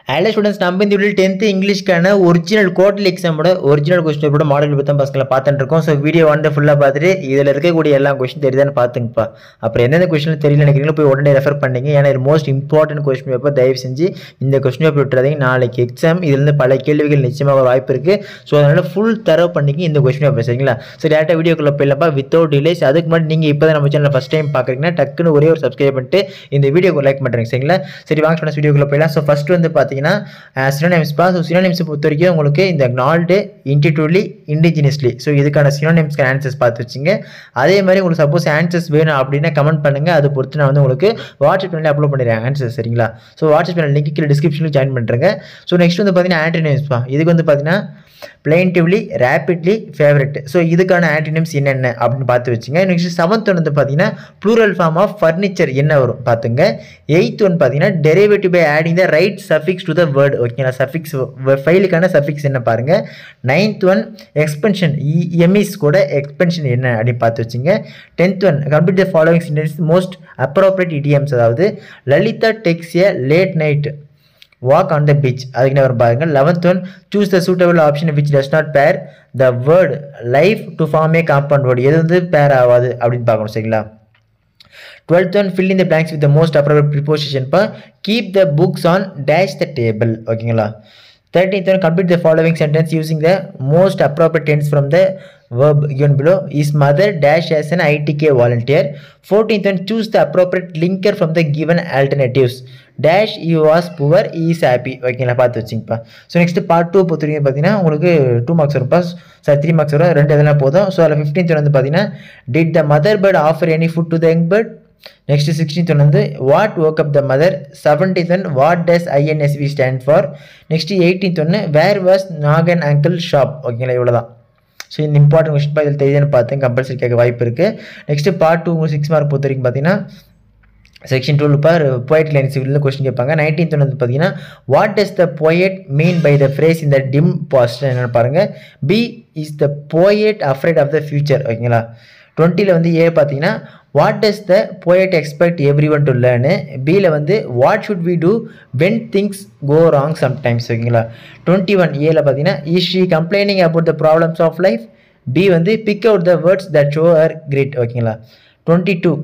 Hello students, நம்ம இந்த வீடியோல 10th இங்கிலீஷ்க்கான ஒரிஜினல் குவார்ட்டர்லி எக்ஸாமோட ஒரிஜினல் क्वेश्चन பேப்பரோட மாடல் பத்தி பசங்கள பார்த்துட்டு இருக்கோம். சோ வீடியோ வந்து ஃபுல்லா பார்த்துட்டு இதுல இருக்கக்கூடிய எல்லா क्वेश्चन தெரியுதான்னு பாத்துங்கப்பா. அப்புறம் என்னென்ன क्वेश्चन தெரியல நினைக்கிறீங்களோ போய் உடனே ரெஃபர் பண்ணீங்க. ஏன்னா இது மோஸ்ட் இம்பார்ட்டன்ட் क्वेश्चन பேப்பர். தயவு செஞ்சு இந்த क्वेश्चन பேப்பர் விட்டுறாதீங்க. நாளைக்கு எக்ஸாம் இதுல இருந்து பல கேள்விகள் நிச்சயமாக வாய்ப்பு இருக்கு. சோ அதனால ஃபுல் தரவு பண்ணிங்க இந்த क्वेश्चन பேப்பர் சரிங்களா? சோ டேரக்டா வீடியோக்குள்ள போயிடலாம்ப்பா வித்அவுட் டிலேஸ். அதுக்கு முன்னாடி நீங்க இப்போதான் நம்ம சேனலை ஃபர்ஸ்ட் டைம் பாக்குறீங்கன்னா டக்குன்னு ஒரே ஒரு சப்ஸ்கிரைப் பண்ணிட்டு இந்த வீடியோக்கு லைக் பண்றீங்க சரிங்களா? சரி வாங்க ஃப்ரெண்ட்ஸ் வீடியோக்குள்ள போயிடலாம். சோ ஃபர்ஸ்ட் வந்து பாத்தீங்கன்னா synonyms பா. ஸோ synonyms பொறுத்த வரைக்கும் உங்களுக்கு இந்த acknowledged, intuitively, indigenously ஸோ இதுக்கான synonyms ஆன்சர்ஸ் பார்த்து வச்சுங்க. அதே மாதிரி உங்களுக்கு சப்போஸ் ஆன்சர்ஸ் வேணும் அப்படின்னா கமெண்ட் பண்ணுங்க. அதை பொறுத்து நான் வந்து உங்களுக்கு வாட்ஸ்அப் சேனலில் அப்லோட் பண்ணிடுறேன் ஆன்சர்ஸ் சரிங்களா? ஸோ வாட்ஸ்அப் சேனல் லிங்க் கீழே டிஸ்கிரிப்ஷனில் ஜாயின் பண்ணுறேங்க. ஸோ நெக்ஸ்ட் வந்து பார்த்தீங்கன்னா ஆன்டோனிம்ஸ் பா. இதுக்கு வந்து பார்த்தீங்கன்னா plaintively, rapidly, favorite. ஸோ இதுக்கான ஆன்டோனிம்ஸ் என்னென்ன அப்படின்னு பார்த்து வச்சுங்க. நெக்ஸ்ட் 7th வந்து பார்த்தீங்கன்னா ப்ளூரல் ஃபார்ம் ஆஃப் ஃபர்னிச்சர் என்ன வரும் பார்த்துங்க. 8th ஒன் பார்த்தீங்கன்னா derivative by adding the right suffix to the word ஓகேங்களா? சஃபிக்ஸ் ஃபைலுக்கான சஃபிக்ஸ் என்ன பாருங்க. 9th ஒன் எக்ஸ்பென்ஷன் எம்இஸ் கூட எக்ஸ்பென்ஷன் என்ன அப்படின்னு பார்த்து வச்சுங்க. 10th one complete the following sentence most appropriate idioms அதாவது Lalitha takes a late night walk on the beach அதுக்கு என்ன பாருங்க. 11th one choose the suitable option which does not pair the word life to form a compound word எது வந்து pair ஆகாது அப்படின்னு பார்க்கணும் சரிங்களா? 12th one fill in the blanks with the most appropriate preposition pa keep the books on dash the table ஓகேங்களா? 13th one complete the following sentence using the most appropriate tense from the verb given below. His mother dash as an ITK volunteer. 14th one choose the appropriate linker from the given alternatives. Dash he was poor, he is happy ஓகேங்களா? பார்த்து வச்சுங்கப்பா. So next part 2 பொறுத்தவரைக்கும் பார்த்தீங்கன்னா உங்களுக்கு 2 marks வரும்ப்பா. Sir 3 marks வரும். 2 எதனா போதும். So அதில் 15th வந்து பார்த்தீங்கன்னா did the mother bird offer any food to the young bird? Next 16th one வந்து what woke up the mother? 17th one what does INSV stand for? Next 18th one where was Nagan uncle shop ஓகேங்களா? இவ்வளோதான். So இந்த important question இதில் தெரியுதுன்னு பார்த்தேன். Compulsory கேட்க வாய்ப்பு இருக்குது. நெக்ஸ்ட் பார்ட் 2 உங்களுக்கு 6 மார்க் பொறுத்த வரைக்கும் பார்த்தீங்கன்னா செக்ஷன் 2 பார் போயட் லைன்ஸ் இதில் கொஸ்டின் கேட்பாங்க. 19th வந்து பார்த்தீங்கன்னா what does the poet mean by the phrase இந்த டிம் பாஸ்ட் என்னென்னு பாருங்கள். B is the poet afraid of the future ஓகேங்களா? 20ல் வந்து ஏ பார்த்தீங்கன்னா what does the poet expect every one to learn. பியில் வந்து what should we do when things go wrong sometimes ஓகேங்களா? 21 ஏல பார்த்தீங்கன்னா is she complaining about the problems of life. B வந்து pick out the words that show her great ஓகேங்களா? 22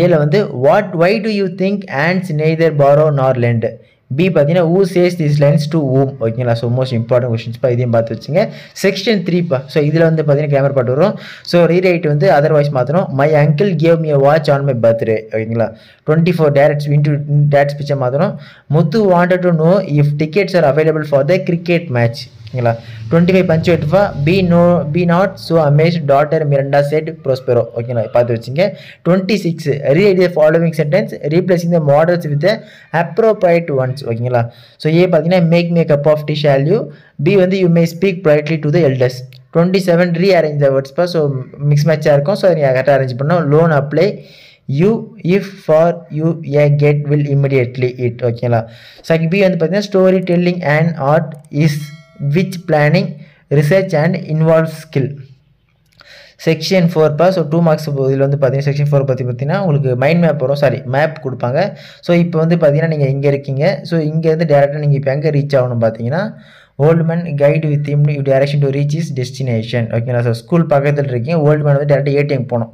ஏல வந்து what why do you think ants neither borrow nor lend. B பார்த்தீங்கன்னா who says these lines to whom ஓகேங்களா? So most important கொஸ்டின்ஸ்ப்பா. இதையும் பார்த்து வச்சுங்க. செக்ஷன் 3 ஸோ இதில் வந்து பார்த்தீங்கன்னா கிராமர் பார்ட் வரும். ஸோ ரீரைட் வந்து அதர்வைஸ் மாற்றணும். My uncle gave me a watch on my birthday ஓகேங்களா? 24 டேரக்ட் இன்டு டேட் ஸ்பீச்சை மாற்றணும். Muthu wanted to know if tickets are available for the cricket match ஓகேங்களா? 25 பஞ்சுவேட்ஃபா B not so amaze daughter Miranda said Prospero ஓகேங்களா? பார்த்து வச்சுங்க. 26 rewrite the following sentence replacing the modals with the appropriate ones ஓகேங்களா? ஸோ A பார்த்தீங்கன்னா make me cup of tea shall you. B வந்து you may speak brightly to the elders. 27 rearrange the வேர்ட்ஸ்ப்பா. So mix மேட்சாக இருக்கும். So நீங்கள் கரெக்டாக arrange பண்ணோம். Loan apply you if for you a get will immediately it ஓகேங்களா? So B வந்து பார்த்தீங்கன்னா story telling and art is which planning research and involves skill. Section 4 so 2 marks இதில் வந்து பார்த்தீங்கன்னா செக்ஷன் 4 பார்த்தீங்கன்னா உங்களுக்கு மைண்ட் மேப் வரும். சாரி மேப் கொடுப்பாங்க. ஸோ இப்போ வந்து பார்த்தீங்கன்னா நீங்கள் எங்கே இருக்கீங்க. ஸோ இங்கேருந்து டேரெக்டாக நீங்கள் இப்போ எங்கே ரீச் ஆகணும் பார்த்தீங்கன்னா old man guide with him direction to reach is destination ஓகேங்களா? ஸோ ஸ்கூல் பக்கத்தில் இருக்கீங்க. ஓல்டு மேன் வந்து டேரெக்டாக ஏடிஎம் போகணும்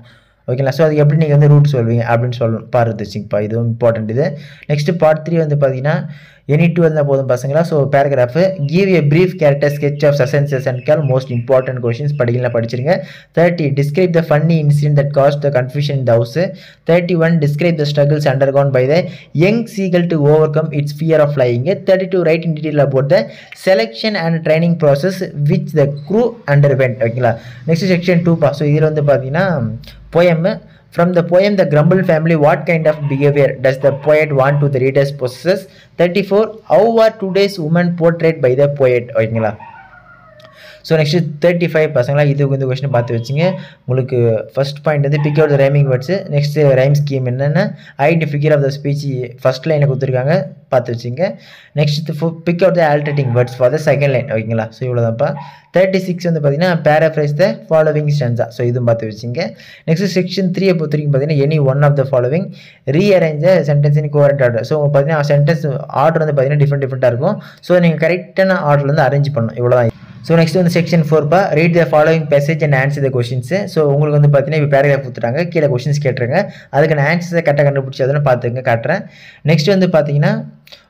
ஓகேங்களா? ஸோ அது எப்படி நீங்கள் வந்து ரூட் சொல்வீங்க அப்படின்னு சொல்லணும். பாருது வச்சுங்கப்பா. இதுவும் இம்பார்ட்டன்ட் இது. நெக்ஸ்ட் பார்ட் 3 வந்து பார்த்தீங்கன்னா எனி 2 இருந்தால் போதும் பசங்களா. So paragraph give a brief character sketch of சசன்சஸ் and call most important questions படிக்கலாம் படிச்சிருங்க. 30 describe the funny incident that caused the confusion in the house. 31 describe the struggles undergone by the young seagull to overcome its fear of flying. 32 write in detail about the selection and training process which the crew underwent ஓகேங்களா? Next section 2 so இதில் வந்து பார்த்தீங்கன்னா poem. From the poem The Grumble Family, what kind of behavior does the poet want to the readers possess? 34 how are today's women portrayed by the poet ஓகேங்களா? So next 35 பசங்களா இது வந்து question பார்த்து வச்சுங்க. உங்களுக்கு ஃபர்ஸ்ட் பாயிண்ட் வந்து pick out the rhyming words. Next rhyme scheme என்னென்ன, identify figure of the speech first லைனில் கொடுத்துருக்காங்க பார்த்து வச்சுங்க. Next pick out the alternating words for the second line. ஓகேங்களா, ஸோ இவ்வளோதான்ப்பா. 36 வந்து பார்த்தீங்கன்னா paraphrase the following stanza. So இதுவும் பார்த்து வச்சுங்க. நெக்ஸ்ட் செக்ஷன் 3 பொறுத்த வரைக்கும் பார்த்தீங்கன்னா any one of the following rearrange the sentence in coherent order. So பார்த்தீங்கன்னா சென்டென்ஸ் ஆர்டர் வந்து பார்த்தீங்கன்னா டிஃப்ரெண்ட்டாக இருக்கும். ஸோ நீங்கள் கரெக்டான ஆர்டரில் வந்து அரேஞ்ச் பண்ணணும். இவ்வளோதான். ஸோ நெக்ஸ்ட் வந்து section 4 read the following passage and answer the questions. So உங்களுக்கு வந்து பார்த்தீங்கன்னா இப்போ பேராகிராஃப் கொடுத்துட்டாங்க, கீழே கொஸ்டின்ஸ் கேட்டுருங்க, அதுக்கான ஆன்சர்ஸை கரெக்டாக கண்டுபிடிச்சி அதெல்லாம் பார்த்துங்க காட்டுறேன். நெக்ஸ்ட் வந்து பார்த்தீங்கன்னா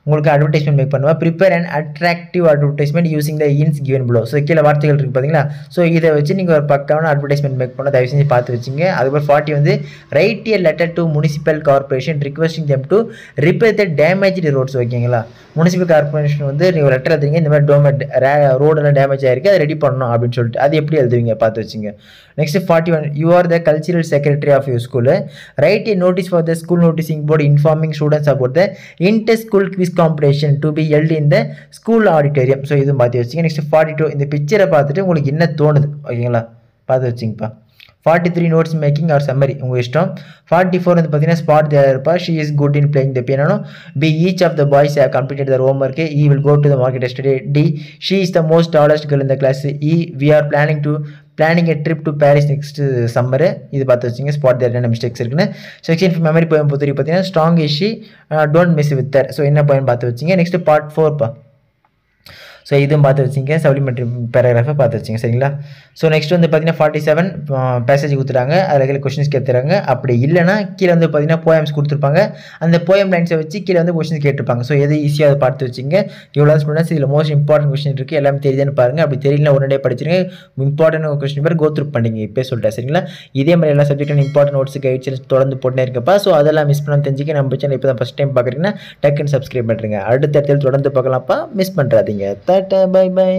உங்களுக்கு அட்வர்டைஸ்மெண்ட் மேக் பண்ணுவா. Prepare and attractive advertisement using the hints given below. So கீழே வார்த்தைகள் இருக்குது பார்த்தீங்களா, ஸோ இதை வச்சு நீங்கள் ஒரு பக்கான அட்வர்டைஸ்மெண்ட் மேக் பண்ண தயவு செஞ்சு பார்த்து வச்சுங்க. அதுக்கப்புறம் 40 வந்து write a letter to municipal corporation requesting them to repair the damaged roads. ஓகேங்களா, முனிசிபல் கார்பரேஷன் வந்து நீங்கள் லெட்டர் எழுதுறீங்க, இந்த மாதிரி ரோடெல்லாம் டேமேஜ் ஆயிருக்கு, அதை ரெடி பண்ணணும் அப்படின்னு சொல்லிட்டு அது எப்படி எழுதுவீங்க பார்த்து வச்சுங்க. Next 41 you are the cultural secretary of your school. Write a notice for the school noticing board informing students about the inter school quiz competition to be held in the school auditorium. So இதுவும் பார்த்து வச்சுங்க. Next 42 இந்த பிக்சரை பார்த்துட்டு உங்களுக்கு என்ன தோணுது, ஓகேங்களா, பார்த்து வச்சுங்கப்பா. 43 நோட்ஸ் மேக்கிங் ஆர் சம்மரி உங்கள் இஷ்டம். 44 வந்து பார்த்தீங்கன்னா ஸ்பாட் தேர் இருப்பா. She is good in playing the piano. B each of the boys have completed their home work. E will go to the market yesterday. D she is the most tallest girl in the class. E we are planning a trip to Paris next summer. இது பார்த்து வச்சுங்க, spot தேர் என்ன mistakes இருக்குன்னு. Section memory poem பொறுத்த பார்த்தீங்கன்னா strong is she, don't miss with Dhar. So என்ன poem பார்த்து வச்சுங்க. நெக்ஸ்ட் பார்ட் 4 ஸோ இதுவும் பார்த்து வச்சிங்க, சப்ளிமெண்ட்ரி பேராகிராஃபை பார்த்து வச்சிங்க, சரிங்களா. ஸோ நெக்ஸ்ட் வந்து பார்த்தீங்கன்னா 47 பேசேஜ் கொடுத்துட்டாங்க, அதில் கீழே கொஸ்டின்ஸ் கேட்டுறாங்க. அப்படி இல்லைனா கீழே வந்து பார்த்தீங்கன்னா போயம்ஸ் கொடுத்துருப்பாங்க, அந்த போயம் லைன்ஸை வச்சு கீழே வந்து கொஸ்டின்ஸ் கேட்டிருப்பாங்க. ஸோ எது ஈஸியாக அதை பார்த்து வச்சிங்க. இவ்வளோ ஸ்டூடெண்ட்ஸ் இதில் மோஸ்ட் இம்பார்ட்டன்ட் கொஸ்டின் இருக்குது, எல்லாமே தெரியுதுன்னு பாருங்கள். அப்படி தெரியல உடனே படிச்சிருங்க. இம்பார்ட்டன்ட் கொஸ்டின் பேர் கோ த்ரூ பண்ணிங்க, இப்போ சொல்லிட்டேன், சரிங்களா. இதே மாதிரி எல்லா சப்ஜெக்டும் இம்பார்ட்டன்ட் நோட்ஸ் கைட்ஸ் தொடர்ந்து போட்டே இருக்கப்பா. ஸோ அதெல்லாம் மிஸ் பண்ண தெரிஞ்சுக்க நம்ம சேனல் இப்போ தான் ஃபஸ்ட் டைம் பார்க்குறீங்கன்னா டக்குன்னு சப்ஸ்கிரைப் பண்ணுறீங்க. அடுத்த இடத்துல தொடர்ந்து பார்க்கலாம்ப்பா, மிஸ் பண்ணுறாதீங்க. Tata, bye by.